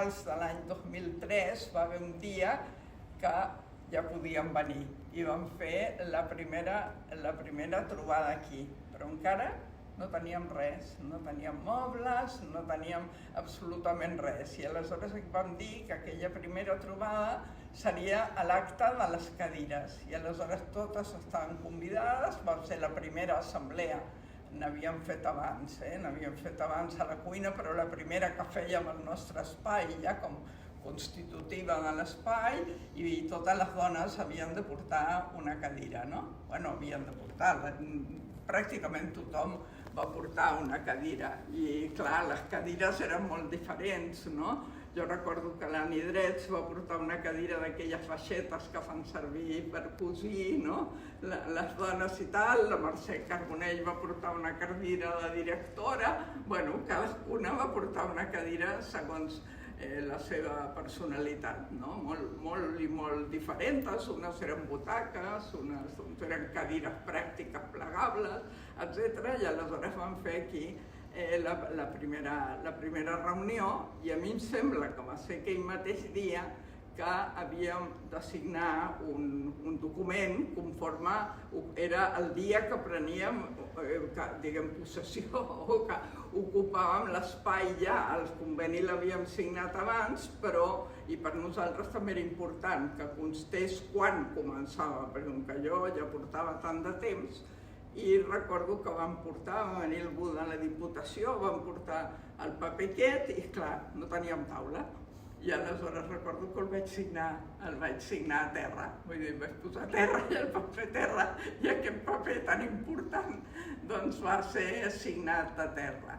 finals de l'any 2003 va haver un dia que ja podíem venir i vam fer la primera trobada aquí, però encara no teníem res, no teníem mobles, no teníem absolutament res. I aleshores vam dir que aquella primera trobada seria a l'acte de les cadires. I aleshores totes estaven convidades, va ser la primera assemblea. N'havíem fet abans, n'havíem fet abans a la cuina, però la primera que fèiem al nostre espai, ja com constitutiva de l'espai, i totes les dones havien de portar una cadira, no? Bueno, havien de portar, pràcticament tothom va portar una cadira i clar, les cadires eren molt diferents, no? Jo recordo que l'Anni Drets va portar una cadira d'aquelles baixetes que fan servir per cosir, no? Les dones i tal, la Mercè Carbonell va portar una cadira de directora, bueno, cadascuna va portar una cadira segons la seva personalitat, no? Molt diferents, unes eren butaques, unes eren cadires pràctiques plegables, etc. I aleshores vam fer aquí la primera reunió i a mi em sembla que va ser aquell mateix dia que havíem de signar un document conforme era el dia que preníem possessió o que ocupàvem l'espai ja. El conveni l'havíem signat abans, però i per nosaltres també era important que constés quan començava, perquè jo ja portava tant de temps i recordo que vam venir algú de la Diputació, vam portar el paper aquest i clar, no teníem taula. I aleshores recordo que el vaig signar a terra, vull dir, vaig posar a terra i el paper a terra i aquest paper tan important doncs va ser signat a terra.